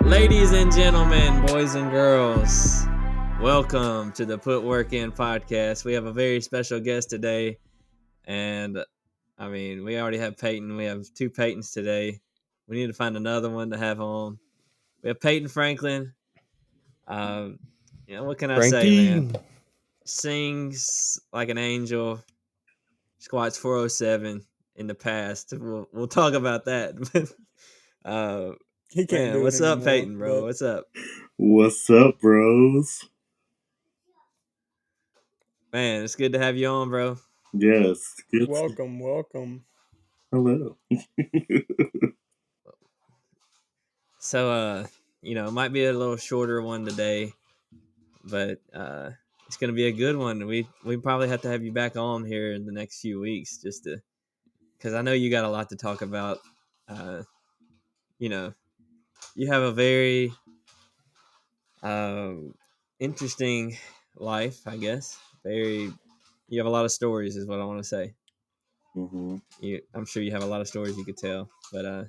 Ladies and gentlemen, boys and girls, welcome to the Put Work In podcast. We have a very special guest today, and we already have Peyton. We have two Peytons today. We need to find another one to have on. We have Peyton Franklin. What can I say, man? Sings like an angel, squats 407 in the past. We'll talk about that. He can't Man, what's up, Peyton, bro? What's up? What's up, bros? Man, it's good to have you on, bro. Yes. Good. Welcome. Hello. So, it might be a little shorter one today, but it's gonna be a good one. We probably have to have you back on here in the next few weeks, just to, because I know you got a lot to talk about. You have a very interesting life, I guess. You have a lot of stories, is what I want to say. Mm-hmm. I'm sure you have a lot of stories you could tell, but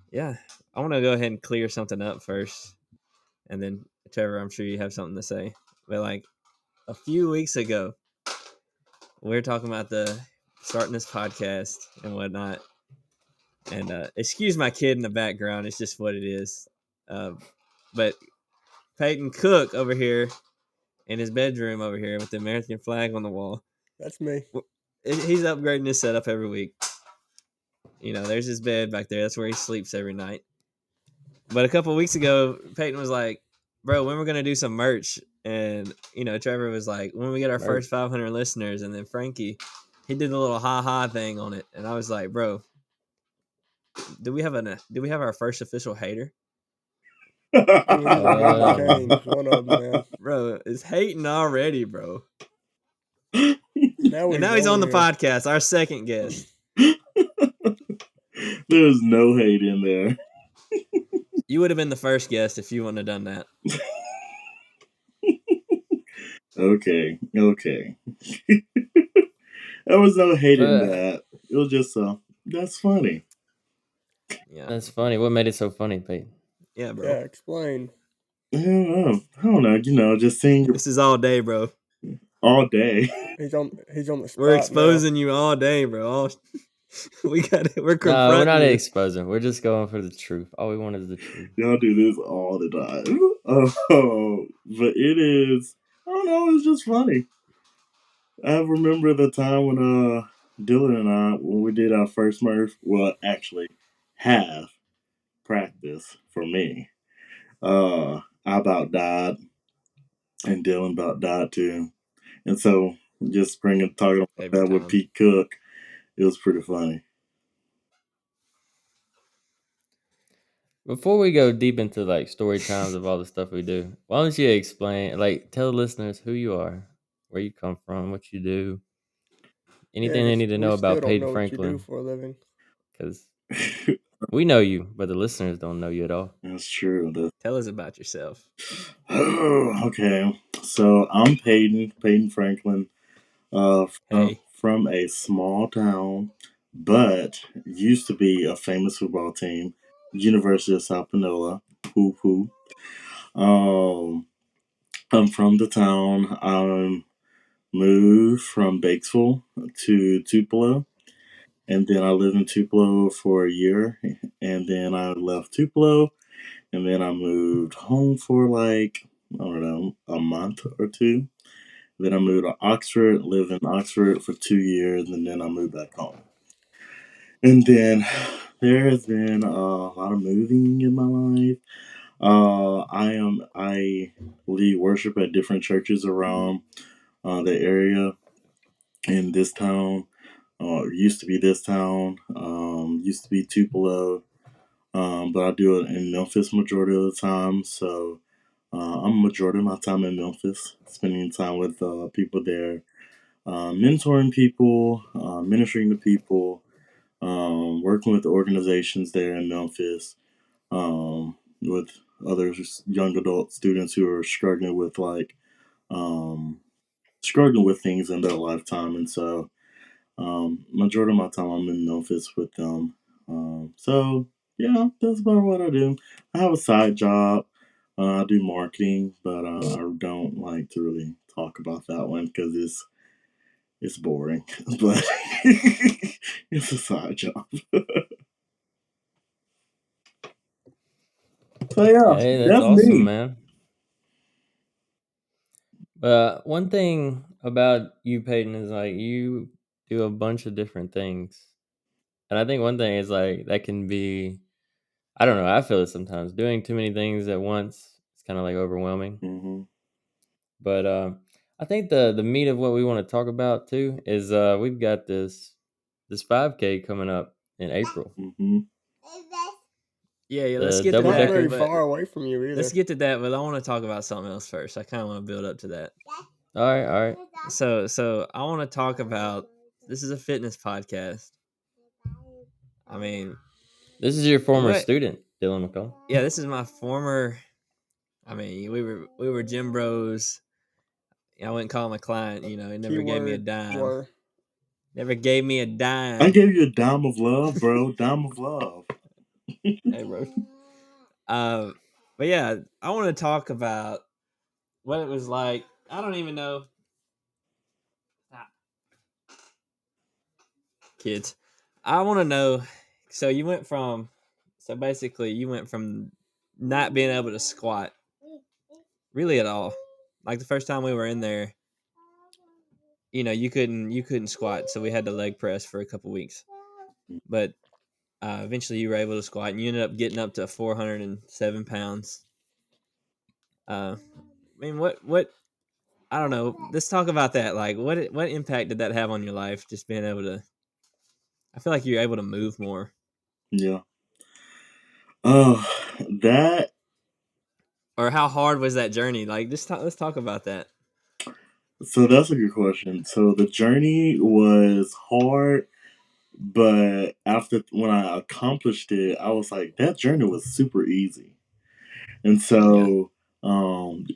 yeah, I want to go ahead and clear something up first, and then Trevor, I'm sure you have something to say. But like a few weeks ago, we were talking about starting this podcast and whatnot, and excuse my kid in the background; it's just what it is. But Peyton Cook over here in his bedroom over here with the American flag on the wall. That's me. He's upgrading his setup every week. There's his bed back there. That's where he sleeps every night. But a couple of weeks ago, Peyton was like, bro, when we're going to do some merch? And, Trevor was like, when we get our first 500 listeners. And then Frankie, he did a little ha-ha thing on it. And I was like, bro, do we have our first official hater? One of them, man. Bro, it's hating already, bro. Now he's on the podcast, our second guest. There's no hate in there. You would have been the first guest if you wouldn't have done that. Okay. There was no hate in that. It was just that's funny. Yeah, that's funny. What made it so funny, Peyton? Yeah, bro. Yeah, explain. I don't know. Just seeing. This is all day, bro. All day. He's on the spot. We're exposing you all day, bro. We're confronting. No, we're not exposing. We're just going for the truth. All we want is the truth. Y'all do this all the time. But it is. I don't know. It's just funny. I remember the time when Dylan and I, when we did our first Murph, well, actually, half practice for me. I about died, and Dylan about died too. And so, just talking about that with Pete Cook, it was pretty funny. Before we go deep into like story times of all the stuff we do, why don't you explain, tell the listeners who you are, where you come from, what you do, anything they need to know about Peyton Franklin. What you do for a living. Because we know you, but the listeners don't know you at all. That's true. Tell us about yourself. Okay, so I'm Peyton Franklin, from a small town, but used to be a famous football team, University of South Panola. Hoo. I'm from the town. I moved from Batesville to Tupelo, and then I lived in Tupelo for a year, and then I left Tupelo, and then I moved home for a month or two. Then I moved to Oxford, lived in Oxford for 2 years, and then I moved back home. And then there has been a lot of moving in my life. I lead worship at different churches around the area in this town. Used to be this town. Used to be Tupelo. But I do it in Memphis majority of the time. So I'm majority of my time in Memphis, spending time with people there, mentoring people, ministering to people, working with organizations there in Memphis, with other young adult students who are struggling with things in their lifetime. And so majority of my time I'm in Memphis with them. So yeah, that's about what I do. I have a side job. I do marketing, but I don't like to really talk about that one because it's boring. But it's a side job. So yeah, Hey, that's that's awesome, me. man. One thing about you, Peyton, is like you do a bunch of different things. And I think one thing is like that can be, I don't know, I feel it sometimes. Doing too many things at once, it's kind of like overwhelming. Mm-hmm. But I think the meat of what we want to talk about too is we've got this 5K coming up in April. Mm-hmm. Yeah, let's The get to double Not that. very decker. But far away from you either. let's get to that. But I want to talk about something else first. I kind of want to build up to that. All right. So I want to talk about. This is a fitness podcast. I mean, This is your former what? student, Dylan McCall. Yeah, this is my former. I mean, we were gym bros. I wouldn't call him a client. You know, he never gave me a Keyword dime. were. Never gave me a dime. I gave you a dime of love, bro. Dime of love. Hey, bro. But yeah, I want to talk about what it was like. I don't even know. Kids, I want to know. So you went from, so basically you went from not being able to squat really at all. Like the first time we were in there, you know, you couldn't squat, so we had to leg press for a couple weeks. But eventually you were able to squat, and you ended up getting up to 407 pounds. I mean, what? I don't know. Let's talk about that. Like, what impact did that have on your life? Just being able to, I feel like you're able to move more. Yeah. Oh, that. Or how hard was that journey? Like, let's talk about that. So that's a good question. So the journey was hard, but after when I accomplished it, I was like, that journey was super easy. And so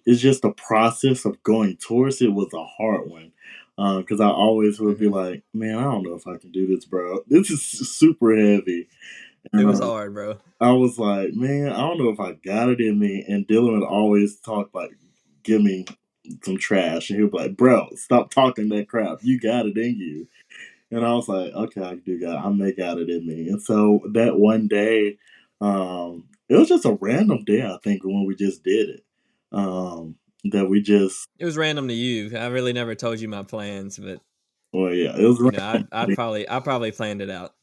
it's just the process of going towards it was a hard one. Because I always would be like, man, I don't know if I can do this, bro. This is super heavy. It And was hard, bro. I was like, man, I don't know if I got it in me. And Dylan would always talk like, give me some trash. And he'd be like, bro, stop talking that crap. You got it in you. And I was like, okay, I do got it. I may got it in me. And so that one day, it was just a random day, I think, when we just did it. That we just, It was random to you. I really never told you my plans, but well, yeah, it was you know, I random. probably planned it out.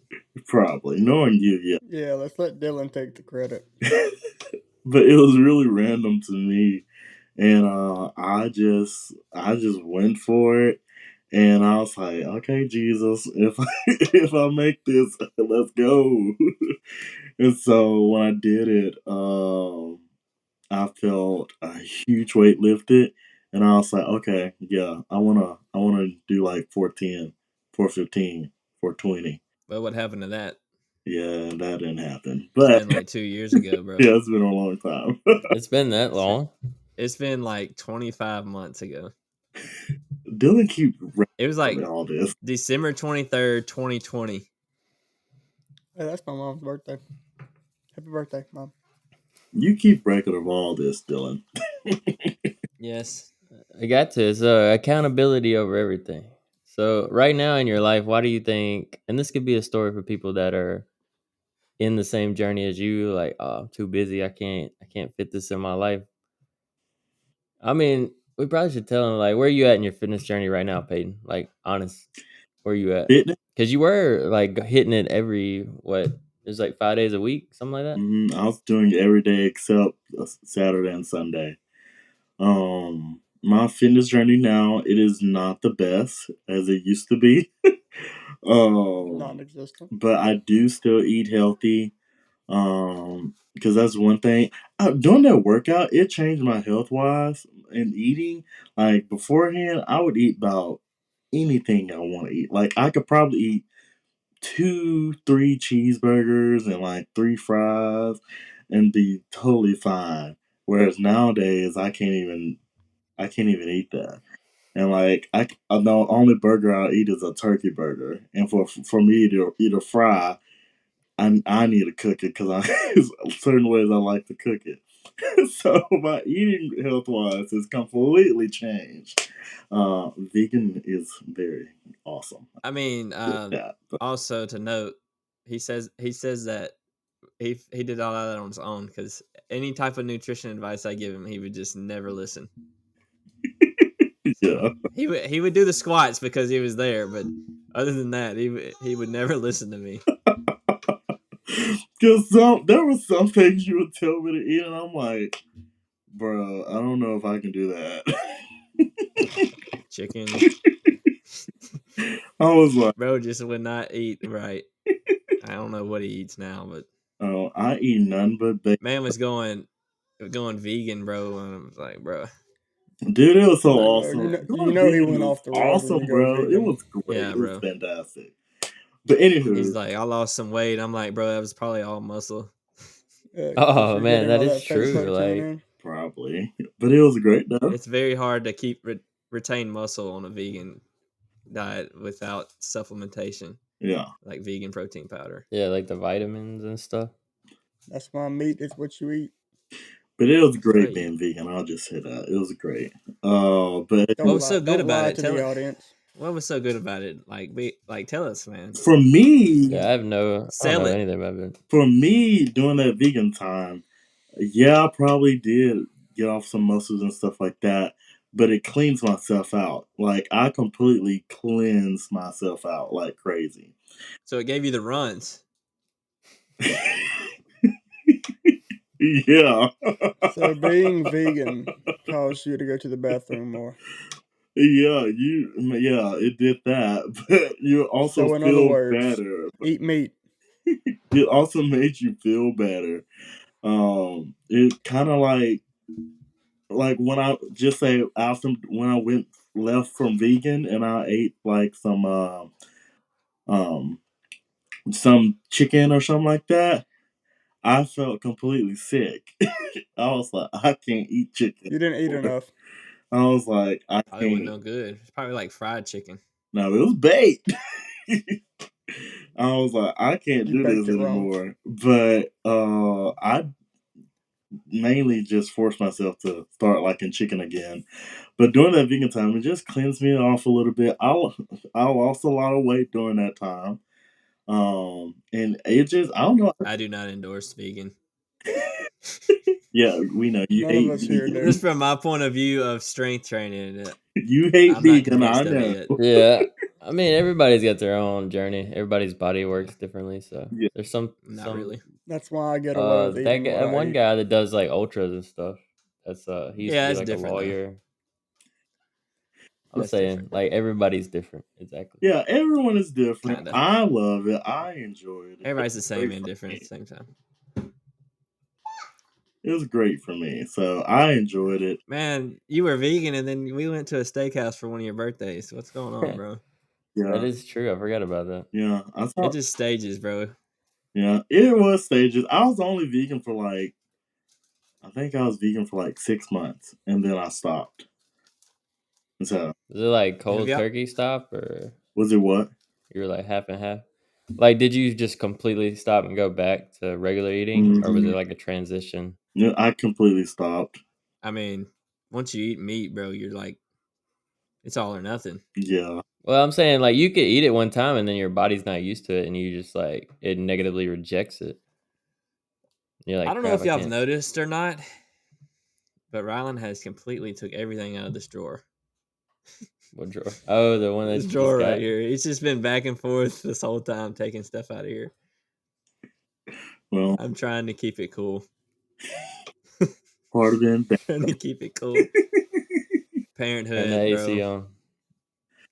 Probably. Knowing you, yeah. Yeah, let's let Dylan take the credit. But it was really random to me. And I just went for it. And I was like, okay, Jesus, if if I make this, let's go. And so when I did it, I felt a huge weight lifted, and I was like, okay, yeah, I wanna do like 410, 415, 420. But what happened to that? Yeah, that didn't happen. It's But been like 2 years ago, bro. yeah, it's been a long time. It's been that long. It's been like 25 months ago. Dylan keep It was like all this. December 23rd, 2020. Hey, that's my mom's birthday. Happy birthday, Mom. You keep record of all this, Dylan. Yes. I got to. It's accountability over everything. So right now in your life, why do you think? And this could be a story for people that are in the same journey as you. Like, oh, I'm too busy. I can't fit this in my life. I mean, we probably should tell them like, where are you at in your fitness journey right now, Peyton? Like, honest, where you at? Fitness? Because you were like hitting it every what? It was like 5 days a week, something like that. I was doing it every day except Saturday and Sunday. My fitness journey now, it is not the best as it used to be. Non-existent. But I do still eat healthy. Because that's one thing. Doing that workout, it changed my health wise and eating. Like beforehand, I would eat about anything I want to eat. Like I could probably eat 2, 3 cheeseburgers and like 3 fries and be totally fine. Whereas nowadays, I can't even eat that. And like I know only burger I'll eat is a turkey burger, and for me to eat a fry, I need to cook it because certain ways I like to cook it. So my eating health wise has completely changed. Vegan is very awesome. I mean, Yeah. also to note, he says that he did all that on his own because any type of nutrition advice I give him, he would just never listen. So Yeah. he would do the squats because he was there, but other than that, he would never listen to me. Because there were some things you would tell me to eat, and I'm like, bro, I don't know if I can do that. Chicken, I was like, bro, just would not eat right. I don't know what he eats now, but oh, I eat none but bacon. man was going vegan, bro, and I was like, bro, Dude, it was so Like, awesome. you Going know he vegan went was off the rails when awesome, you go bro. It vegan. was great. yeah, It was bro. fantastic. But He's anywho, like, I lost some weight. I'm like, bro, that was probably all muscle. 'Cause Oh you're man, getting that all is that fake true. protein Like, in. probably. But it was great, though. It's very hard to keep retain muscle on a vegan diet without supplementation, Yeah. like vegan protein powder. yeah, like the vitamins and stuff. That's why meat is what you eat. But it was That's great right. being vegan. I'll just say that. It was great. But What was so good Don't about lie it? to Tell the it. audience. What was so good about it? Like tell us, man. for me, Yeah, I don't Sell know it. anything about it. for me, doing that vegan time, yeah, I probably did get off some muscles and stuff like that. But it cleans myself out. Like I completely cleanse myself out like crazy. So it gave you the runs. Yeah. So being vegan caused you to go to the bathroom more. Yeah, it did that, but you also So in other feel words, better. eat meat. It also made you feel better. It kind of like when I just say after when I went left from vegan and I ate like um some chicken or something like that, I felt completely sick. I was like, I can't eat chicken You didn't eat anymore. enough. I was like, I Probably wasn't can't. no good. It's probably like fried chicken. No, it was baked. I was like, I can't You do baked this it wrong. anymore. But I mainly just forced myself to start liking chicken again. But during that vegan time, it just cleansed me off a little bit. I lost a lot of weight during that time. And it just I don't know. I do not endorse vegan. Yeah, we know you None of hate us here vegan. do. Just from my point of view of strength training, You hate I'm not vegan, I convinced of it know. yet. Yeah, I mean, everybody's got their own journey. Everybody's body works differently, so Yeah. there's some Not really. That's why I get away with that eating guy, what I one eat. guy that does like ultras and stuff. That's he used to Yeah, be it's like a different though. lawyer. I'm That's saying different. like everybody's different. Exactly. Yeah, everyone is different. Kinda. I love it. I enjoyed it. It Everybody's the was same great and for different at me. the same time. It was great for me. So I enjoyed it. Man, you were vegan and then we went to a steakhouse for one of your birthdays. What's going on, bro? That Yeah. is true. I forgot about that. Yeah. I It thought just stages, bro. yeah, it was stages. I was only vegan for like I think I was vegan for like 6 months and then I stopped. And so Is it like Have cold y'all? turkey stop or was it what? you were like half and half? Like, did you just completely stop and go back to regular eating, or was it Mhm. like a transition? Yeah, I completely stopped. I mean, once you eat meat, bro, you're like, it's all or nothing. Yeah. Well, I'm saying like you could eat it one time and then your body's not used to it, and you just like it negatively rejects it. You're I like, don't know crap, if I y'all have can't. noticed or not, but Rylan has completely took everything out of this drawer. What drawer? Oh, the one This that you just drawer right got. here. It's just been back and forth this whole time, taking stuff out of here. Well, I'm trying to keep it cool. part of it. Trying to keep it cool. Turn the Parenthood, AC bro. on.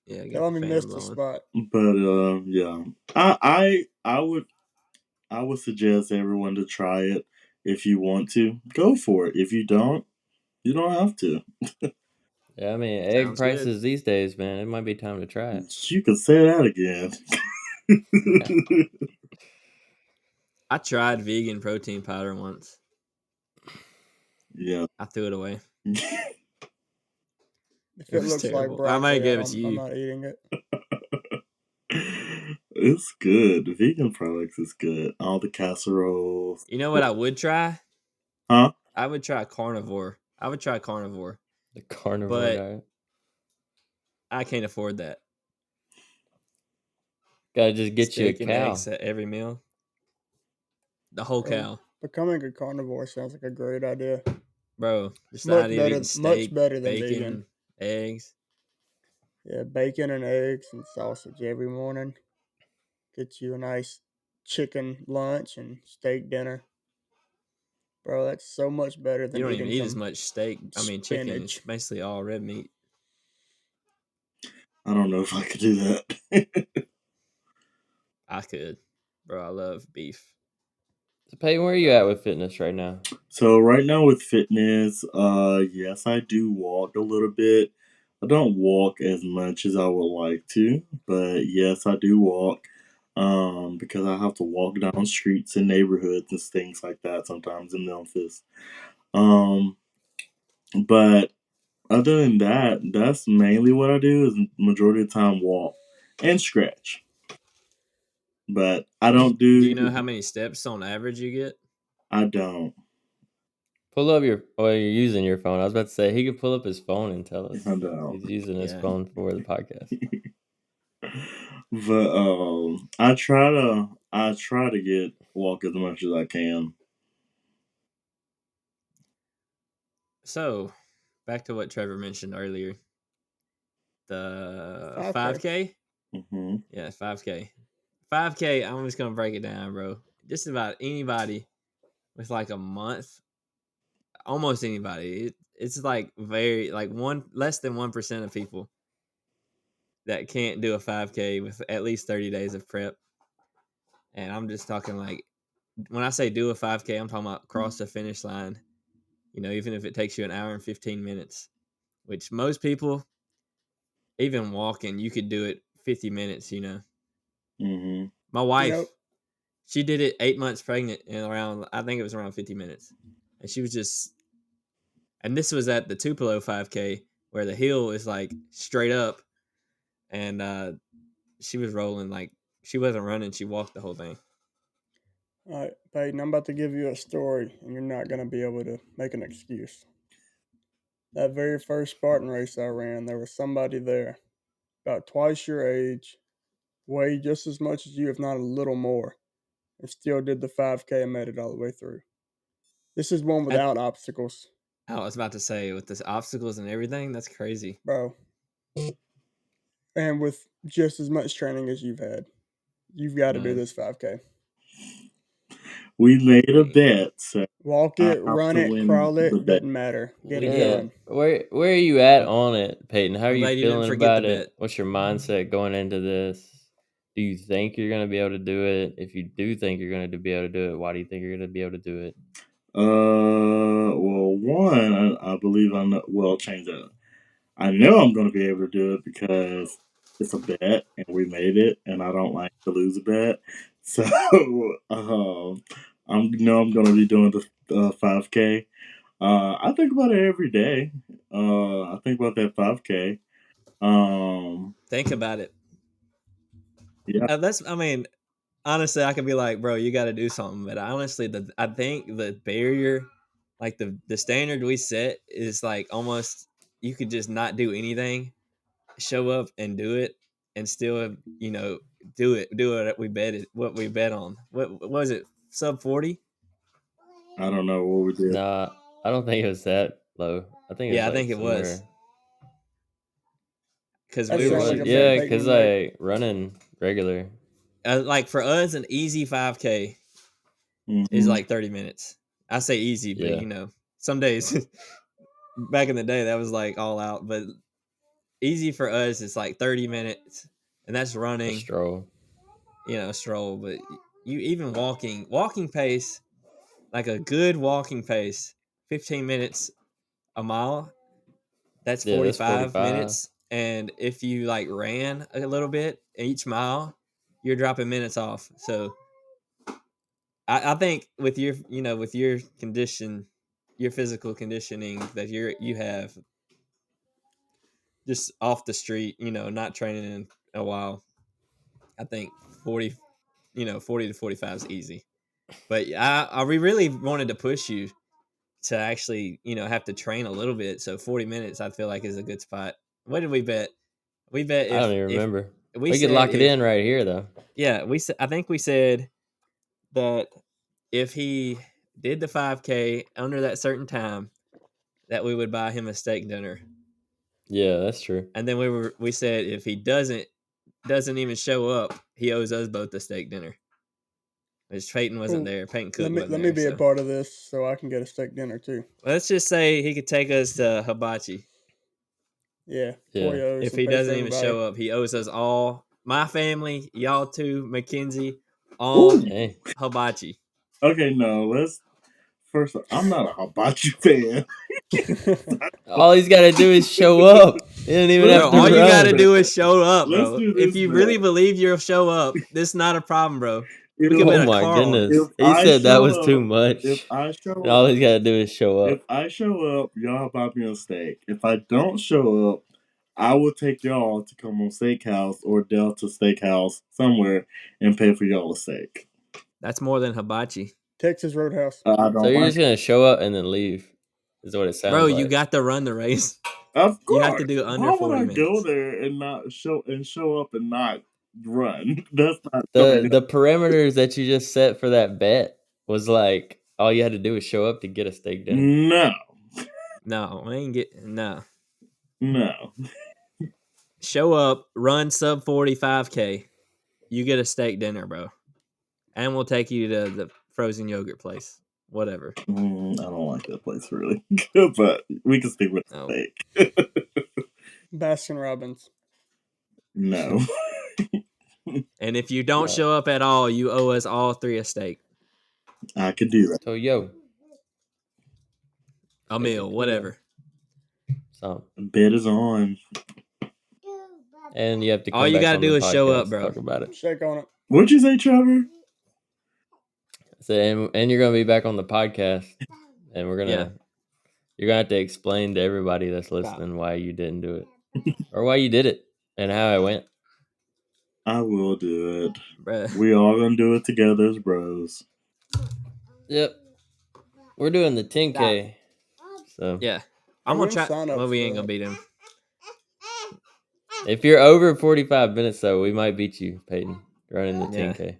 Yeah, They got let the me fan miss the blowing. spot. But yeah. I would suggest everyone to try it. If you want to, go for it. If you don't, you don't have to. Yeah, I mean, egg Sounds good. prices these days, man. It might be time to try it. You can say that again. I tried vegan protein powder once. Yeah. I threw it away. If It it was looks like terrible. I might broccoli, give it to I'm you. not eating it. It's good. Vegan products is good. All the casseroles. You know what I would try? Huh? I would try carnivore. The carnivore But diet. I can't afford that. Gotta just get you a Steak and eggs cow. at every meal. The whole Bro, cow. becoming a carnivore sounds like a great idea. Bro, just the idea of eating Much steak, better than vegan. bacon, eggs. Yeah, bacon and eggs and sausage every morning. Get you a nice chicken lunch and steak dinner. Bro, that's so much better You than don't even eating eat as some much steak. I mean, chicken. It's spinach. basically all red meat. I don't know if I could do that. I could. Bro, I love beef. So Peyton, where are you at with fitness right now? So right now with fitness, yes, I do walk a little bit. I don't walk as much as I would like to, but yes, I do walk. Because I have to walk down streets and neighborhoods and things like that sometimes in Memphis. Um, but other than that, that's mainly what I do is majority of the time walk and stretch. But I don't Do do, you know how many steps on average you get? I don't, Pull up your. Well, you're using your phone. I was about to say he could pull up his phone and tell us. I don't. He's using his Yeah. phone for the podcast. But I try to get walk as much as I can. So, back to what Trevor mentioned earlier. The 5K. 5K? Hmm. Yeah, 5K. 5K, I'm just going to break it down, bro. Just about anybody with like a month, almost anybody. It's like very, like less than 1% of people that can't do a 5K with at least 30 days of prep. And I'm just talking like, when I say do a 5K, I'm talking about cross the finish line, even if it takes you an hour and 15 minutes, which most people, even walking, you could do it 50 minutes. Hmm. My You know, wife, she did it 8 months pregnant in around, I think it was around 50 minutes. And she was just, and this was at the Tupelo 5K where the hill is like straight up. And she was rolling like, she wasn't running, she walked the whole thing. all right, Peyton, I'm about to give you a story, and you're not going to be able to make an excuse. That very first Spartan race I ran, there was somebody there, about twice your age, weighed just as much as you, if not a little more, and still did the 5K and made it all the way through. This is one without obstacles, I was about to say, with the obstacles and everything, that's crazy. bro. And with just as much training as you've had, you've got to do Man, this 5K. We made a dang. bet, so Walk I it, have run to it, win crawl the it, bet. doesn't matter. Get We it Yeah. did. done. Where are you at on it, Peyton? How are I'm you glad you didn't feeling forget the about it? bet. What's your mindset going into this? Do you think you're gonna be able to do it? If you do think you're gonna be able to do it, why do you think you're gonna be able to do it? Well, one, I believe I know. Well, change that. I know I'm going to be able to do it because it's a bet and we made it, and I don't like to lose a bet. So, I'm going to be doing the 5K. I think about it every day. I think about that 5K. Think about it. Yeah, I mean, honestly, I could be like, bro, you got to do something. But honestly, I think the barrier, like the standard we set is like almost, you could just not do anything, show up and do it, and still, do it. What we bet on. What was it? Sub 40? I don't know what we did. Nah, I don't think it was that low. I think it was Yeah, I like think it was somewhere. because That we It were sounds was, like a bet shooting. yeah, Peyton because would make. like running regular. Like for us, an easy 5K is Hmm. like 30 minutes. I say easy, but Yeah, some days back in the day that was like all out. But easy for us is like 30 minutes, and that's a running, stroll. a stroll. But you even walking pace, like a good walking pace, 15 minutes a mile. That's Yeah, that's 45 45. minutes. And if you like ran a little bit each mile, you're dropping minutes off. So I think with your condition, your physical conditioning that you have just off the street, not training in a while, I think 40, 40 to 45 is easy. But we really wanted to push you to actually, have to train a little bit. So 40 minutes, I feel like, is a good spot. What did we bet? We bet I don't even remember. We could said lock it in right here, though. Yeah, I think we said that if he did the 5K under that certain time, that we would buy him a steak dinner. Yeah, that's true. And then we said if he doesn't even show up, he owes us both a steak dinner. Which Peyton wasn't there. Peyton Cook wasn't there. Let me be a part of this so I can get a steak dinner too. Let's just say he could take us to hibachi. Yeah. If he doesn't even show up, he owes us all. My family, y'all too, Mackenzie, all hibachi. Okay, no, first, I'm not a hibachi fan. All he's got to do is show up. He don't even have to all run. you got to do is show up, bro. If you bro. really believe you'll show up, this is not a problem, bro. Oh my goodness. He said that was too much. If I show up, all he's got to do is show up. If I show up, y'all buy me a steak. If I don't show up, I will take y'all to come on Steakhouse or Delta Steakhouse somewhere and pay for y'all a steak. That's more than hibachi. Texas Roadhouse. So you're just going to show up and then leave, is what it sounds like. Bro, you got to run the race. Of course. You have to do under 40 minutes. Why would I go there and not show up and not run? That's not the parameters that you just set for that bet was like all you had to do was show up to get a steak dinner. No, we ain't get no. Show up, run sub 45K, you get a steak dinner, bro, and we'll take you to the frozen yogurt place, whatever. I don't like that place really, but we can stick with steak. Baskin Robbins. No. And if you don't show up at all, you owe us all three a steak. I could do that. So a meal, whatever. So bet is on. And you have to. All you got to do is show up, bro. Talk about it. Shake on it. What'd you say, Trevor? So and you're gonna be back on the podcast, and we're gonna. You're gonna have to explain to everybody that's listening why you didn't do it, or why you did it, and how it went. I will do it. Bruh. We all gonna do it together as bros. Yep. We're doing the 10K. So yeah, I'm gonna try. Well, we ain't gonna beat him. If you're over 45 minutes, though, we might beat you, Peyton, running the 10K.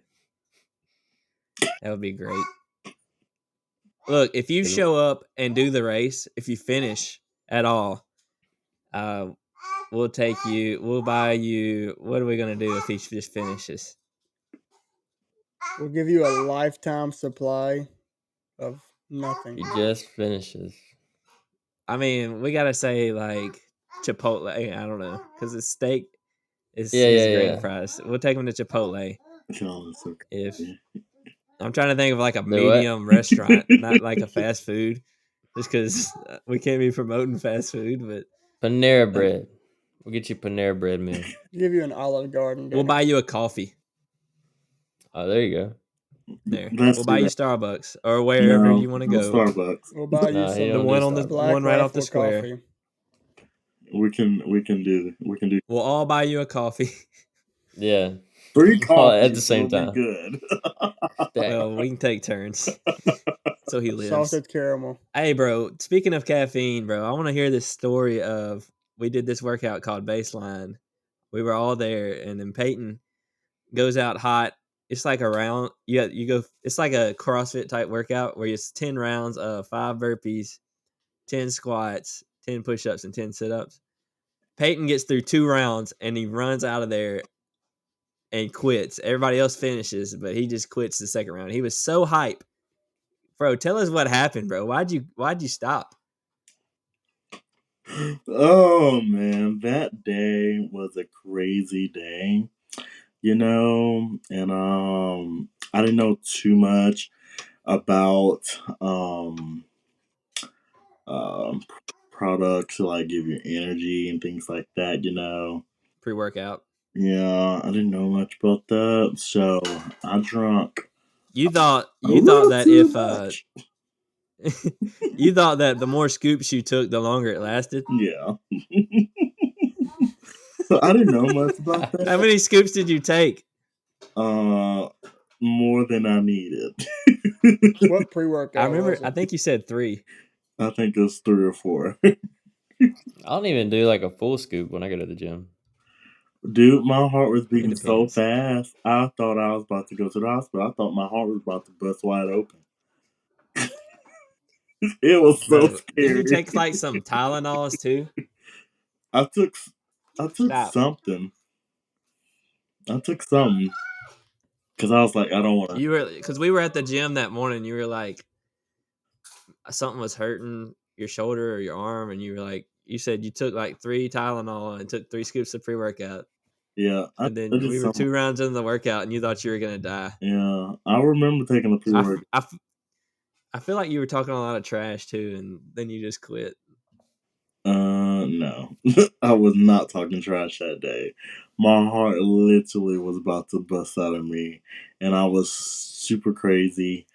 That would be great. Look, if you show up and do the race, if you finish at all, we'll take you. We'll buy you. What are we gonna do if he just finishes? We'll give you a lifetime supply of nothing. He just finishes. I mean, we gotta say like Chipotle. I don't know, because the steak is a great price. We'll take him to Chipotle. If I'm trying to think of like a medium restaurant, not like a fast food, just because we can't be promoting fast food. But Panera Bread, we'll get you Panera Bread meal. Give you an Olive Garden. We'll buy you a coffee. Oh, there you go. There, we'll buy you Starbucks or wherever you want to go. Starbucks. We'll buy you some the one on the one right off the square. Coffee. We can do. We'll all buy you a coffee. Yeah. 3 coffees at the same time. Good. Well, we can take turns. So he lives. Salted caramel. Hey, bro. Speaking of caffeine, bro, I want to hear this story of we did this workout called Baseline. We were all there, and then Peyton goes out hot. It's like a round. You go. It's like a CrossFit type workout where it's 10 rounds of 5 burpees, 10 squats, 10 push-ups, and 10 sit-ups. Peyton gets through 2 rounds and he runs out of there and quits. Everybody else finishes, but he just quits the second round. He was so hype, bro. Tell us what happened, bro. Why'd you stop? Oh man, that day was a crazy day. And I didn't know too much about products to like give you energy and things like that, Pre-workout. Yeah, I didn't know much about that, so I drank. You thought that if you thought that the more scoops you took, the longer it lasted? Yeah. So I didn't know much about that. How many scoops did you take? More than I needed. What pre-workout I remember. was I it? think you said 3. I think it was 3 or 4. I don't even do like a full scoop when I go to the gym. Dude, my heart was It beating so depends. fast. I thought I was about to go to the hospital. I thought my heart was about to bust wide open. It was so Bro, didn't you scary. take like some Tylenols too? I took Stop. something. I took something because I was like, I don't want to. You were because we were at the gym that morning. You were like something was hurting your shoulder or your arm, and you were like, you said you took like 3 Tylenol and took 3 scoops of pre-workout, Yeah, I and then did we were something. 2 rounds into the workout, and you thought you were gonna die. Yeah, I remember taking the So pre-work. I feel like you were talking a lot of trash too, and then you just quit. No, I was not talking trash that day. My heart literally was about to bust out of me, and I was super crazy.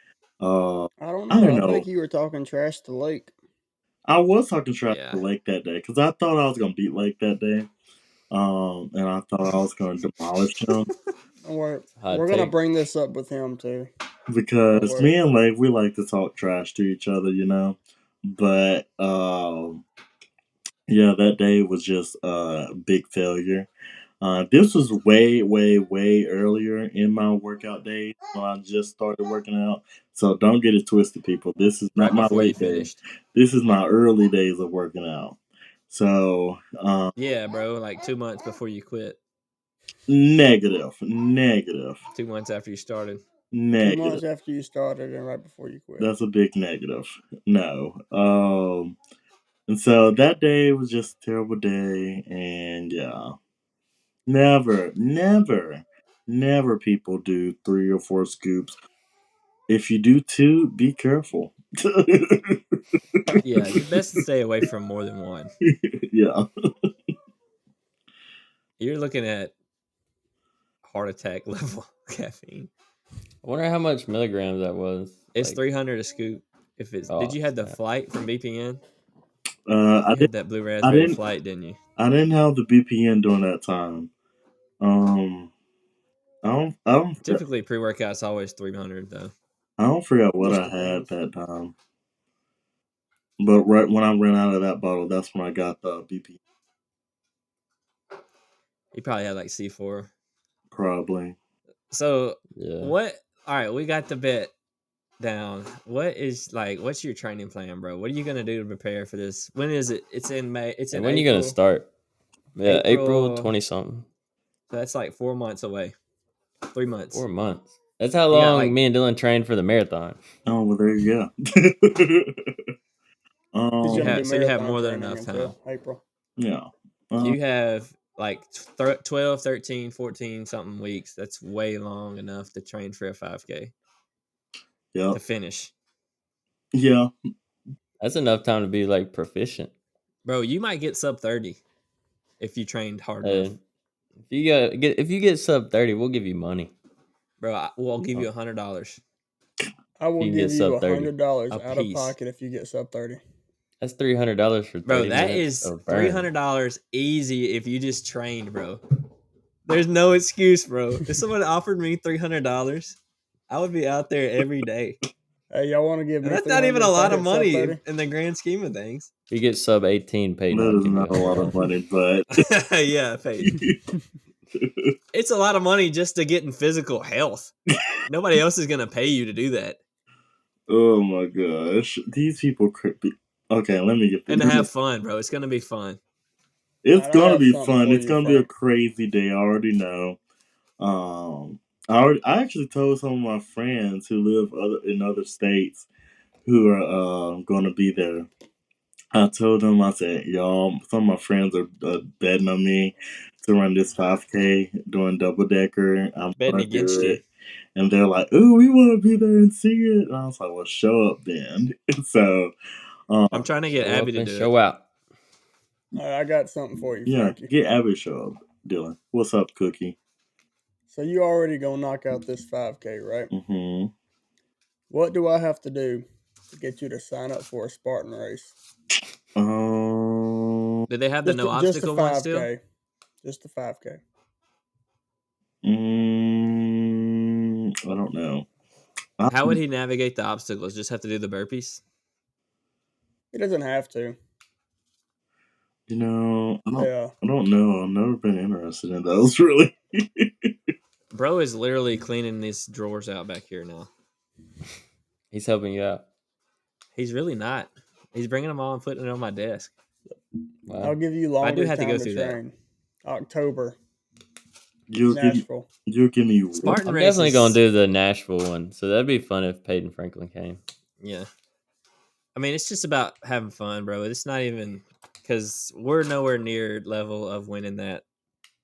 I don't I know. don't I know. think you were talking trash to Lake. I was talking trash Yeah. to Lake that day because I thought I was gonna beat Lake that day. And I thought I was gonna demolish him Don't worry. Hot We're gonna take. bring this up with him too. Don't because worry. me and Lake we like to talk trash to each other, But yeah, that day was just a big failure. This was way, way, way earlier in my workout days when I just started working out. So don't get it twisted, people. This is not Right my before you late day. finished. This is my early days of working out. So Yeah, bro, like 2 months before you quit. negative, negative, 2 months after you started. 2 negative. months after you started and right before you quit. That's a big negative. No. And so that day was just a terrible day, and yeah. Never, never, never people do 3 or 4 scoops. If you do 2, be careful. Yeah, it's best to stay away from more than 1. Yeah. You're looking at heart attack level caffeine. I wonder how much milligrams that was. It's Like, 300 a scoop. If it's did oh you have the snap! flight from BPN? I You didn't had that blue I raspberry didn't flight, didn't you? I didn't have the BPN during that time. Um Typically pre-workout's always 300 though. I don't forget what Just I had depends. that time. But right when I ran out of that bottle, that's when I got the BP. You probably had like C4. Probably. So Yeah. what? All right, we got the bet down. What's your training plan, bro? What are you gonna do to prepare for this? When is it? It's in May. It's And in when you gonna April. start? Yeah, April April. 20 something. So that's like 4 months away. 3 months. 4 months. That's how You got long like me and Dylan trained for the marathon. Oh well, there you go. He's gonna do you have marathon more than training enough time. until April. Yeah. You have like 12, 13, 14 something weeks. That's way long enough to train for a 5K Yeah. to finish. Yeah. That's enough time to be like proficient. Bro, you might get sub 30 if you trained hard enough. If you get sub 30, we'll give you money. Bro, we'll give you $100 I will You can give get you sub 30. $100 a out of piece. pocket if you get sub 30. That's $300 for 30 Bro, that minutes is of burn. $300 easy if you just trained, bro. There's no excuse, bro. If someone offered me $300, I would be out there every day. Hey, y'all want to give And me that's not 300 even a if I lot of hit sub money 30? in the grand scheme of things. If you get sub 18, Peyton, That I'll is give you not a lot of $100. money, but Yeah, Peyton. It's a lot of money just to get in physical health. Nobody else is going to pay you to do that. oh my gosh, these people could be. Okay, let me get And to this. have fun, bro. It's going to be fun. It's All right, I gonna have be something fun. for It's you, gonna be a Frank. crazy day. I already know. I actually told some of my friends who live in other states who are gonna be there. I told them, I said, y'all, some of my friends are betting on me to run this 5K doing double decker. I'm Betting gonna do against you. it. And they're like, ooh, we want to be there and see it. And I was like, well, show up then. So, I'm trying to get Show Abby up to and do show it. out. All right, I got something for you, yeah, Frankie. get Abby to show up, Dylan. What's up, Cookie? So you already gonna knock out this 5K, right? Mm-hmm. What do I have to do to get you to sign up for a Spartan race? Did they have the no Just a obstacle one still? 5K. Just a 5K. I don't know. How would he navigate the obstacles? Just have to do the burpees? He doesn't have to. You know, Yeah. I don't know. I've never been interested in those really. Bro is literally cleaning these drawers out back here now. He's helping you out. He's really not. He's bringing them all and putting it on my desk. Wow. I'll give you I do longer have to time go to through that. train. October, You'll Nashville. give me Spartan I'm races. definitely gonna do the Nashville one, so that'd be fun if Peyton Franklin came. Yeah. I mean, it's just about having fun, bro. It's not even because we're nowhere near level of winning that.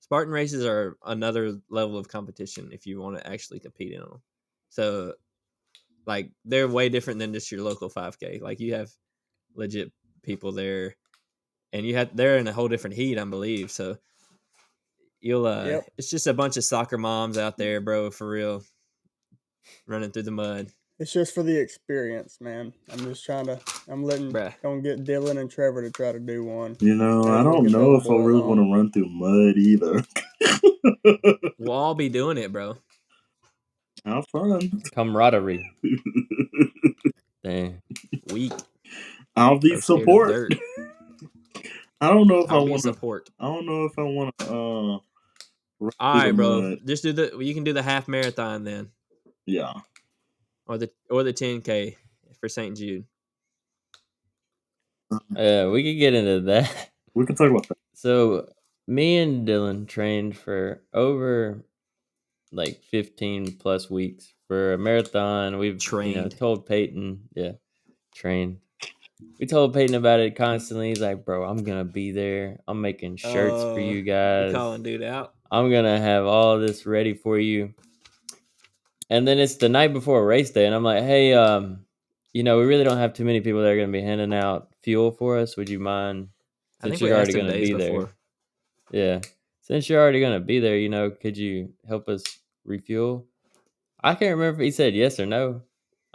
Spartan races are another level of competition if you want to actually compete in them. So, like, they're way different than just your local 5K. Like, you have legit people there, and they're in a whole different heat, I believe. So, Yep. it's just a bunch of soccer moms out there, bro, for real, running through the mud. It's just for the experience, man. I'm gonna get Dylan and Trevor to try to do one. You know, Maybe I we'll don't get the know other if I boys really want on. to run through mud either. We'll all be doing it, bro. Have fun. Camaraderie. Dang. Weak. I'll be Bro's scared of support. dirt. I don't know if I I'll be want to. support. I don't know if I want to. Run All through right, the bro. mud. Just you can do the half marathon then, Yeah. or the 10K for St. Jude. Yeah, we could get into that. We can talk about that. So me and Dylan trained for over like 15 plus weeks for a marathon. We've Trained. told Peyton, trained. We told Peyton about it constantly. He's like, bro, I'm gonna be there. I'm making shirts for you You guys. calling dude out? I'm gonna have all this ready for you. And then it's the night before race day, and I'm like, hey, we really don't have too many people that are gonna be handing out fuel for us. Would you mind? I think Since we you're already asked him gonna days be before. there. Yeah. Since you're already gonna be there, could you help us refuel? I can't remember if he said yes or no.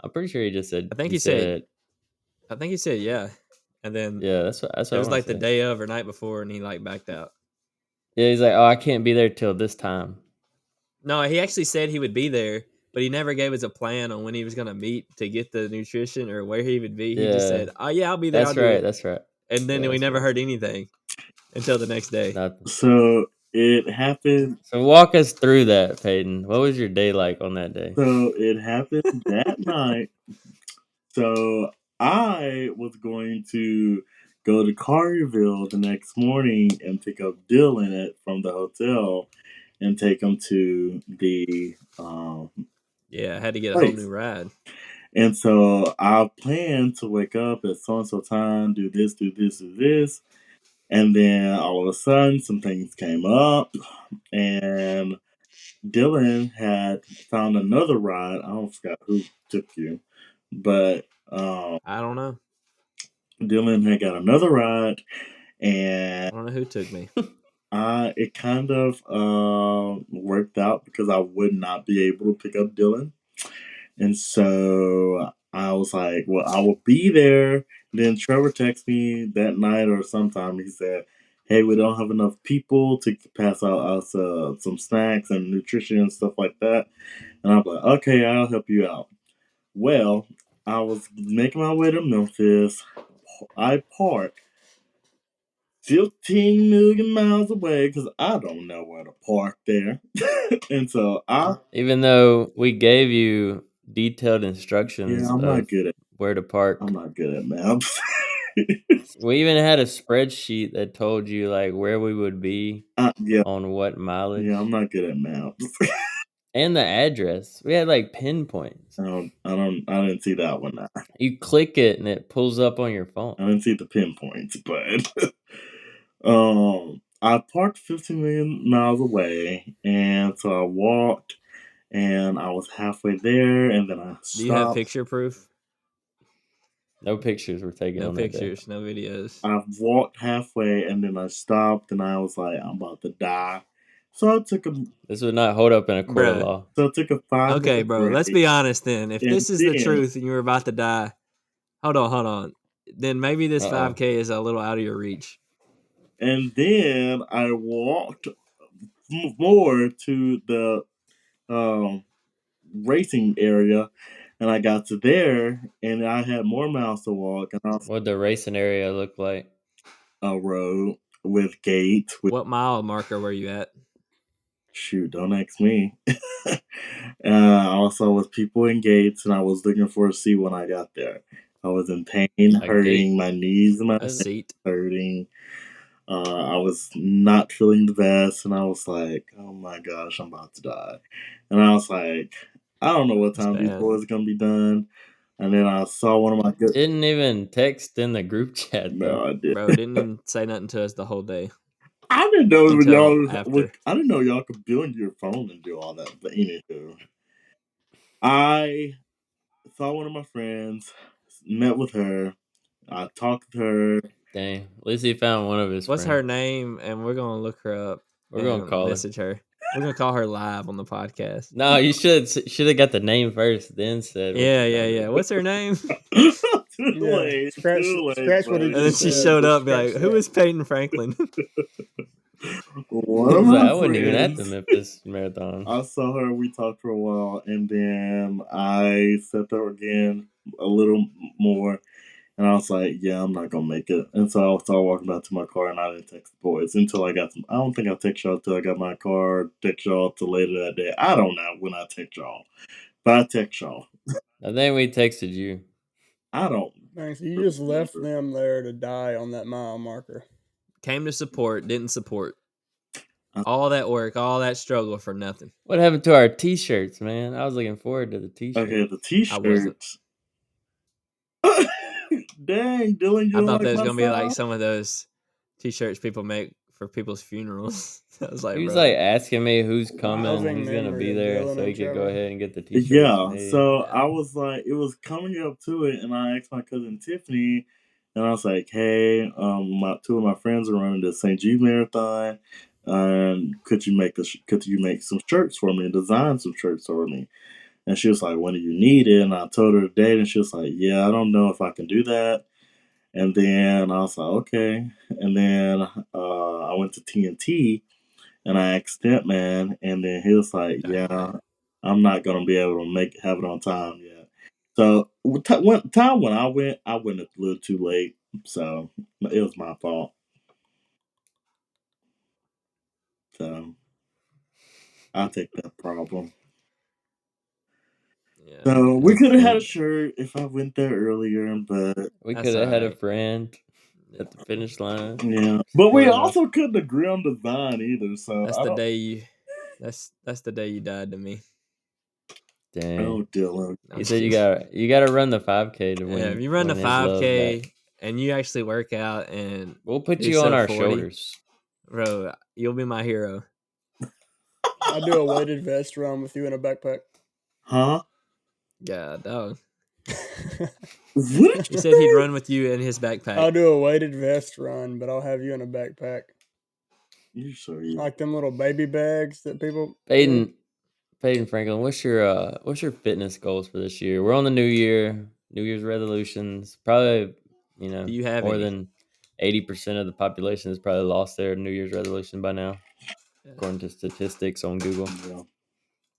I'm pretty sure he just said. I think he said yeah, and then yeah. That's what it I was want like to the say. day of or night before, and he like backed out. Yeah, he's like, oh, I can't be there till this time. No, he actually said he would be there, but he never gave us a plan on when he was gonna meet to get the nutrition or where he would be. He just said, "Oh yeah, I'll be there. That's I'll do right. it." That's right. And then Yeah, we that's never right. heard anything until the next day. Nothing. So it happened. So walk us through that, Peyton. What was your day like on that day? So it happened that night. So I was going to go to Carterville the next morning and pick up Dylan from the hotel and take him to the Yeah, I had to get a whole new ride. And so I planned to wake up at so and so time, do this, do this, do this. And then all of a sudden, some things came up, and Dylan had found another ride. I don't forget who took you, but I don't know. Dylan had got another ride, and I don't know who took me. it kind of worked out because I would not be able to pick up Dylan. And so I was like, well, I will be there. Then Trevor texted me that night or sometime. He said, hey, we don't have enough people to pass out us some snacks and nutrition and stuff like that. And I'm like, okay, I'll help you out. Well, I was making my way to Memphis. I parked 15 million miles away because I don't know where to park there. And so even though we gave you detailed instructions I'm not good at where to park. I'm not good at maps. We even had a spreadsheet that told you like where we would be on what mileage. Yeah, I'm not good at maps. And the address. We had like pinpoints. I didn't see that one. You click it and it pulls up on your phone. I didn't see the pinpoints, but I parked 15 million miles away, and so I walked, and I was halfway there, and then I stopped. Do you have picture proof? No pictures were taken on that day. No pictures, no videos. I walked halfway, and then I stopped, and I was like, I'm about to die. So I took a. This would not hold up in a court of law. So I took a 5 minute Okay, bro. break. Let's be honest then. If this is the then- truth and you were about to die, hold on. Then maybe this 5K is a little out of your reach. And then I walked more to the racing area, and I got to there, and I had more miles to walk, and I was What the racing area look like? a road with gates. With What mile marker were you at? shoot, don't ask me. Also, with people in gates, and I was looking for a seat when I got there. I was in pain, A hurting, gate? my knees and my A neck seat. hurting. I was not feeling the best, and I was like, "Oh my gosh, I'm about to die." And I was like, "I don't know what That's time these bad. boys are gonna be done." And then I saw one of my good. Didn't even text in the group chat though. No, I did. Bro, didn't even say nothing to us the whole day I didn't know when until y'all. after. I didn't know y'all could go into your phone and do all that. But anywho, I saw one of my friends, met with her. I talked with her. Dang. At least he found one of his What's friends. her name? And we're gonna look her up. We're gonna and call her. message her. We're gonna call her live on the podcast. No, you should have got the name first, then said what's Yeah, her yeah, name. yeah. What's her name? Too Yeah, late. scratch Too late. what he Buddy. And then just she said. showed Just up, be like, scratch "Who that. is Peyton Franklin?" One of He's like, my I wasn't even at the friends. Memphis Marathon. I saw her. We talked for a while, and then I sat there again a little more, and I was like, "Yeah, I'm not gonna make it." And so I started walking back to my car, and I didn't text the boys until I got some. I don't think I text y'all till I got my car. Text y'all till later that day. I don't know when I text y'all, but I text y'all. I think we texted you. I don't. Thanks. You just left them there to die on that mile marker. Came to support, didn't support. I- All that work, all that struggle for nothing. What happened to our t-shirts, man? I was looking forward to the t-shirt. Okay, the I wasn't. T-shirts. Dang, Dylan, you I don't thought like that was my gonna be like style? some of those t-shirts people make for people's funerals. I was like, He was bro, like asking me who's coming, Loving who's gonna memory be of there, Dylan so he and could go Trevor. ahead and get the t-shirts Yeah, made. so Yeah. I was like, it was coming up to it, and I asked my cousin Tiffany, and I was like, "Hey, two of my friends are running the St. Jude Marathon, and could you make some shirts for me and design some shirts for me?" And she was like, "When do you need it?" And I told her the date, and she was like, "Yeah, I don't know if I can do that." And then I was like, "Okay." And then I went to TNT, and I asked that man, and then he was like, "Yeah, I'm not gonna be able to have it on time yet." So time when I went a little too late, so it was my fault. So I take that problem. yeah, So we That's could have had a funny. shirt if I went there earlier, but We That's could have had a alright. friend Yeah. at the finish line. yeah. But we Well, enough. also couldn't agree on design either. So That's I the don't. day you. That's the day you died to me. Dang. Oh, Dylan. No, I'm He just said kidding. you gotta run the 5K to Yeah, if win you run the his love back. 5K and you actually work out and We'll put do you on sub our 40, shoulders. bro, you'll be my hero. I do a weighted vest run with you in a backpack. Huh? God, dog. What did He you said he'd say? run with you in his backpack. I'll do a weighted vest run, but I'll have you in a backpack. You sure you? Like them little baby bags that people Peyton Franklin, what's your fitness goals for this year? We're on the new year, New Year's resolutions. Probably, Do you have more any? than 80% of the population has probably lost their New Year's resolution by now, according to statistics on Google. Yeah.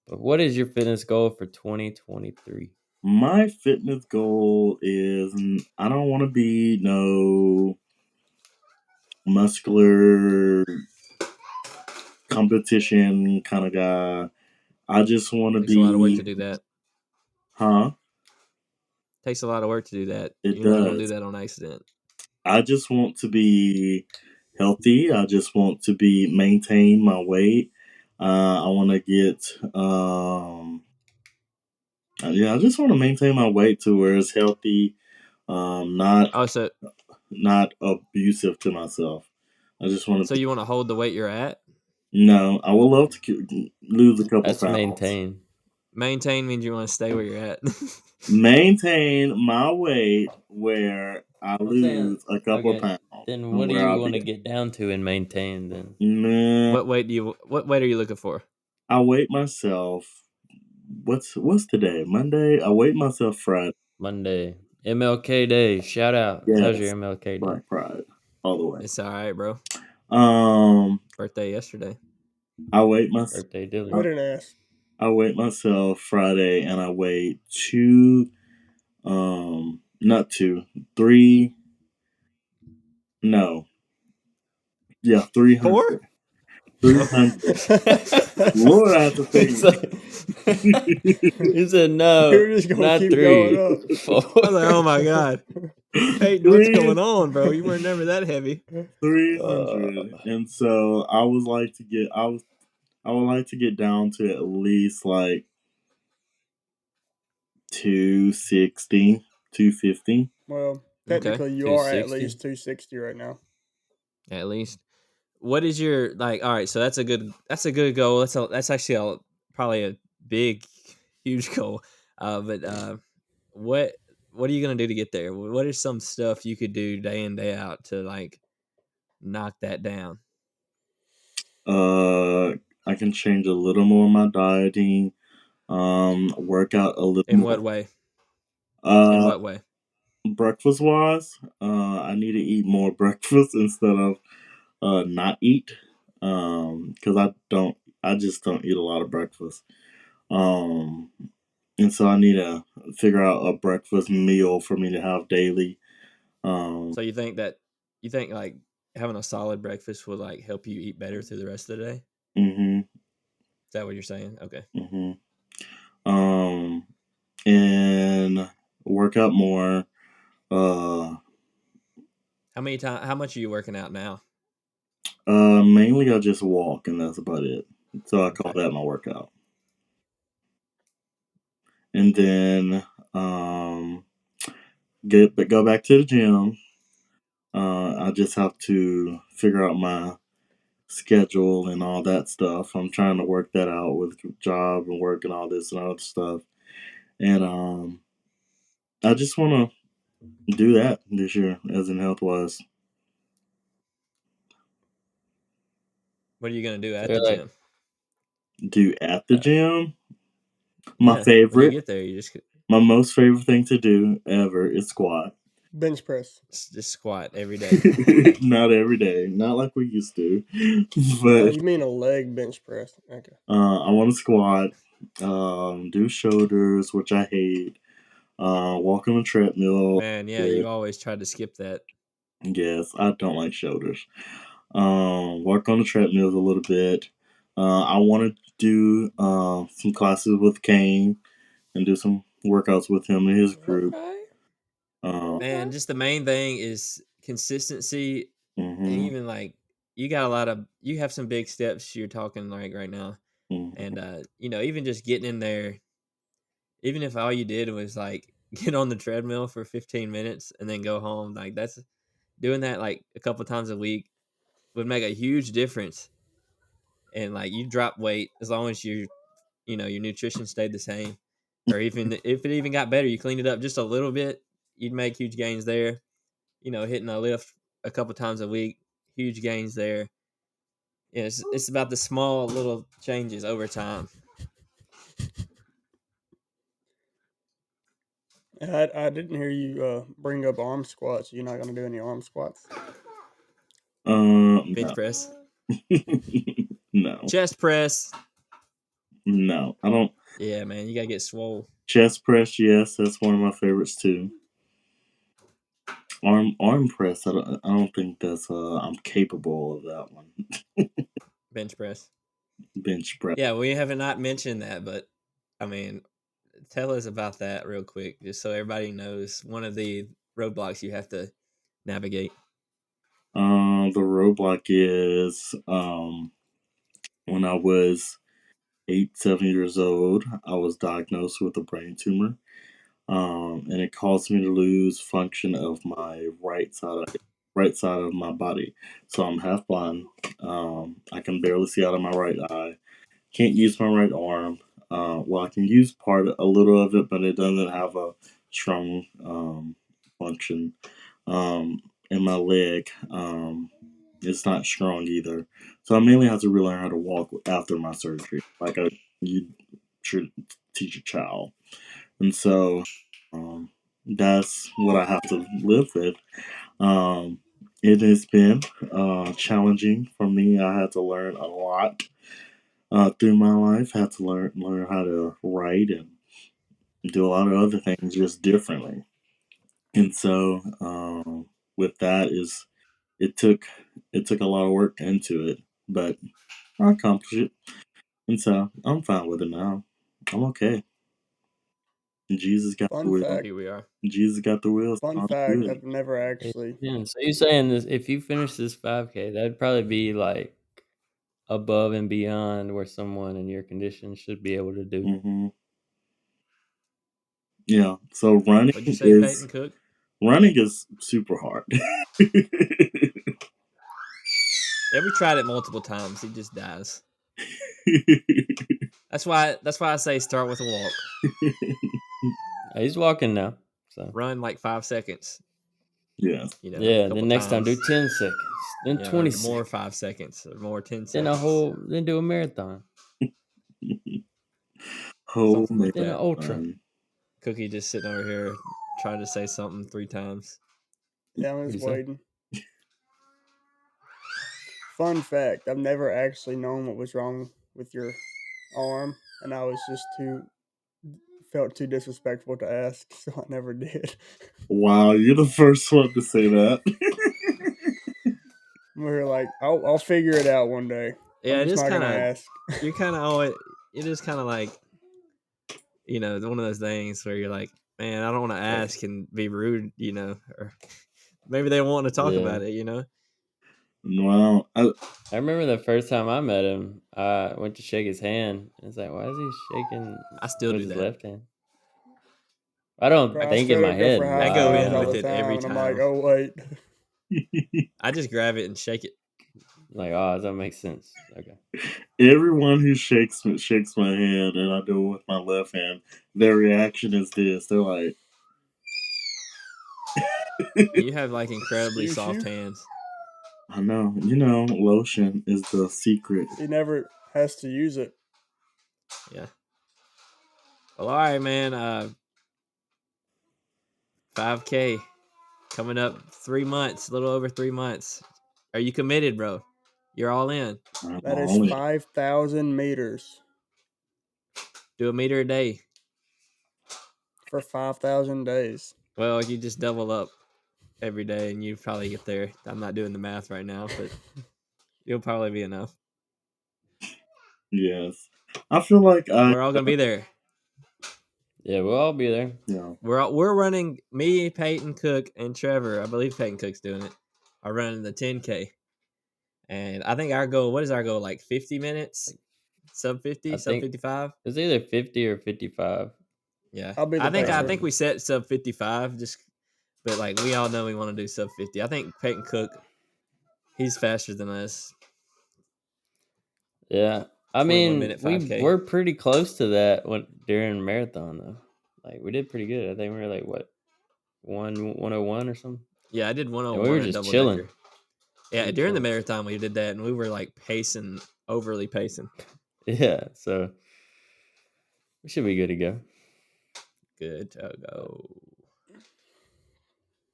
But what is your fitness goal for 2023? My fitness goal is I don't want to be no muscular competition kind of guy. I just want to Takes a lot of work to be, do that. huh? Takes a lot of work to do that. It You're not gonna do does. that on accident. I just want to be healthy. I just want to be maintain my weight. I want to get, yeah, I just want to maintain my weight to where it's healthy, not Oh, so not abusive to myself. I just want to so be. you want to hold the weight you're at? No, I would love to lose a couple That's pounds. maintain. Maintain means you want to stay where you're at. Maintain my weight where I I'm saying, lose a couple okay, pounds then from what do where you I'll want to be. get down to and maintain then? Nah, What weight are you looking for? I weighed myself. What's today? Monday. I weighed myself Friday. Monday. MLK Day. Shout out. How's your Yes, MLK Day? Black Pride all the way. It's all right, bro. Um, Birthday yesterday. I weighed myself. Birthday Dylan. I didn't ask. I weighed myself Friday, and I weighed two, not two, three, no, yeah, 300. 4? Oh. 300. Lord, I have to It's think. like- he said no, We're just gonna not keep 3, going up. 4. I was like, oh my god, Peyton, what's Three, going on, bro? You weren't never that heavy. 300. And so I would like to get, I would like to get down to at least like 260, 250. Well, Okay, technically, you are at 260 least 260 right now. at least. What is your like? All right, so that's a good goal. That's actually probably a big, huge goal. But what what are you gonna do to get there? What is some stuff you could do day in day out to like knock that down? I can change a little more of my dieting, work out a little In what more. way? In Uh, what way? breakfast wise, I need to eat more breakfast instead of not eat. Because I just don't eat a lot of breakfast. Um, and so I need to figure out a breakfast meal for me to have daily. So you think like having a solid breakfast will like help you eat better through the rest of the day? Mhm, Is that what you're saying? Okay. mhm. Um, and work out more. Uh, How much are you working out now? mainly I just walk, and that's about it. So I call Okay. that my workout. And then um, go back to the gym. I just have to figure out my schedule and all that stuff. I'm trying to work that out with job and work and all this and other stuff. And I just want to do that this year, as in health wise. What are you gonna do So at you're the like, gym? Do at the gym. My Yeah, when you favorite, get there, you my most favorite thing to do ever is squat. Bench press. just squat every day. Not every day, not like we used to, Oh, but you mean a leg bench press? Okay. I want to squat, do shoulders, which I hate. Walk on a treadmill. Man, yeah, Yeah, you always tried to skip that. yes, I don't like shoulders. Work on the treadmills a little bit. I want to do some classes with Kane and do some workouts with him and his group. Okay. Um, Man, just the main thing is consistency, and mhm, even like you have some big steps you're talking like right now, mhm. and even just getting in there, even if all you did was like get on the treadmill for 15 minutes and then go home, like that's doing that like a couple times a week would make a huge difference. And like you drop weight as long as your nutrition stayed the same, or even if it even got better, you cleaned it up just a little bit, you'd make huge gains there. Hitting a lift a couple times a week, huge gains there. It's about the small little changes over time. I didn't hear you bring up arm squats. You're not gonna do any arm squats. Bench No, press, no, chest press. no. I don't. Yeah, man, you gotta get swole. Chest press, yes, that's one of my favorites too. Arm press, I don't think that's I'm capable of that one. Bench press. Bench press. Yeah, we haven't not mentioned that, but I mean, tell us about that real quick, just so everybody knows one of the roadblocks you have to navigate. The roadblock is when I was 7 years old, I was diagnosed with a brain tumor. And it caused me to lose function of my right side of my body. So I'm half blind. I can barely see out of my right eye. Can't use my right arm. Well, I can use a little of it, but it doesn't have a strong function. And my leg, it's not strong either. So I mainly have to relearn how to walk after my surgery, like you should teach a child. And so that's what I have to live with. Um, it has been challenging for me. I had to learn a lot through my life. Had to learn how to write and do a lot of other things just differently. And so with that is it took a lot of work into it, but I accomplished it. And so I'm fine with it now. I'm okay. Jesus got the Fun wheel. fact. Here we are. Jesus got the wheel. Fun Sounds fact. good. I've never actually. Yeah, so you're saying this if you finish this 5K, that'd probably be like above and beyond where someone in your condition should be able to do. Mm-hmm. Yeah. So running What'd you say, Peyton Cook? is super hard. Yeah, we tried it multiple times. He just dies. That's why I say start with a walk. He's walking now. So Run like 5 seconds. Yes. You know, a yeah, couple then next time do times. 10 seconds. Then Yeah, 20 or seconds. more 5 seconds. Or more 10 Then seconds. then do a marathon. Oh Something like Then an that. ultra. Cookie just sitting over here trying to say something 3 times. Yeah, I'm What'd just you say? waiting. Fun fact. I've never actually known what was wrong with your arm, and I was just felt too disrespectful to ask, so I never did. Wow, you're the first one to say that. We were like, I'll figure it out one day. Yeah, I'm it just is not kind gonna of. ask. You're kind of always. It is kind of like, you know, one of those things where you're like, man, I don't want to ask and be rude, you know, or maybe they want to talk Yeah. about it, you know. Wow. I remember the first time I met him, I went to shake his hand. I was like, why is he shaking I still with do his that. left hand? I don't Bro, I think in straight my up go head for high I why, go fives in all with the it every time, and I'm like, time. oh wait. I just grab it and shake it. like, oh, that makes sense. Okay. Everyone who shakes my hand and I do it with my left hand, their reaction is this. They're like, You have like incredibly Excuse soft you? hands. I know, lotion is the secret. He never has to use it. Yeah. Well, all right, man. 5K coming up 3 months, a little over 3 months. Are you committed, bro? You're all in. I'm That is all in. 5,000 meters Do a meter a day. for 5,000 days. Well, you just double up every day and you probably get there. I'm not doing the math right now, but it'll probably be enough. Yes. I feel like We're all gonna be there. Yeah, we'll all be there. yeah. We're running. Me, Peyton Cook, and Trevor. I believe Peyton Cook's doing it. Are running the 10K, and I think our goal. What is our goal? Like 50 minutes, sub 50, I sub think 55. it's either 50 or 55. Yeah, I'll be the I pacer. think we set sub 55. But like we all know we want to do sub 50. I think Peyton Cook, he's faster than us. Yeah. I 21 mean, minute we 5K. were pretty close to that during marathon though. Like we did pretty good. I think we were like what 101 or something. Yeah, I did And we 101 were at just double chilling. decker. Yeah, We were during the chilling. marathon we did that, and we were like pacing, overly pacing. Yeah, so we should be good to go. Good to go.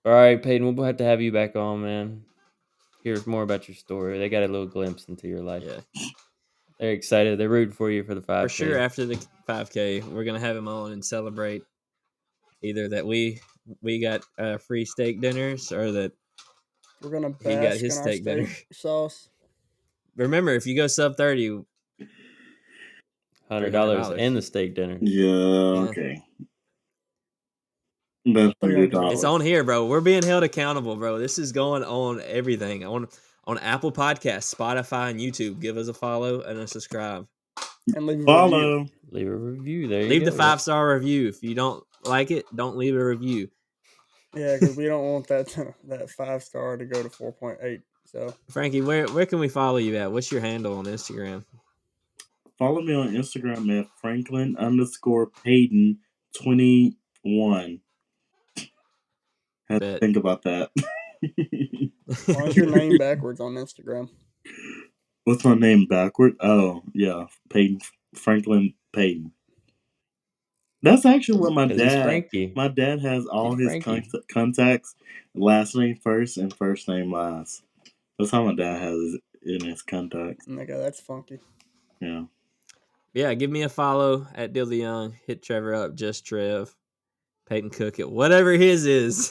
All right, Peyton, we'll have to have you back on, man. Hear more about your story. They got a little glimpse into your life. Yeah, They're excited. They're rooting for you for the 5K. for sure. After the 5K, we're gonna have him on and celebrate either that we got free steak dinners or that We're gonna he got bask his in our steak dinner. steak sauce. Remember, if you go sub 30, $100 $300. and the steak dinner. Yeah, Yeah. okay. That's $300. It's on here, bro. We're being held accountable, bro. This is going on everything. On Apple Podcasts, Spotify, and YouTube. Give us a follow and a subscribe. And leave a review. Follow. Leave a review. There you Leave go. the 5-star review. If you don't like it, don't leave a review. Yeah, because we don't want that 5-star to go to 4.8. So Frankie, where can we follow you at? What's your handle on Instagram? Follow me on Instagram at Franklin_Peyton21. Had to Bet. think about that. why is your name backwards on Instagram? What's my name backward? Oh, yeah. Peyton. Franklin Peyton. That's actually what Because he's Frankie. my dad has all He's his Frankie. contacts, last name first and first name last. That's how my dad has it in his contacts. Nigga, that's funky. Yeah. Yeah, give me a follow at Dill the Young. Hit Trevor up, just Trev. Peyton Cook it, whatever his is.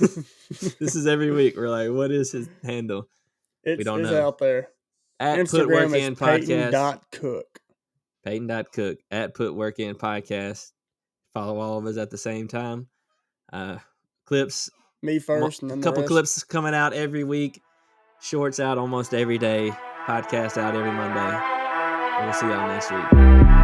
This is every week. We're like, what is his handle? We don't It's know. out there. At Put Work Instagram is In Podcast. Peyton.cook. Peyton.cook. At Put Work In Podcast. Follow all of us at the same time. Clips. Me first, and A then the couple rest. clips coming out every week. Shorts out almost every day. Podcast out every Monday. And we'll see y'all next week.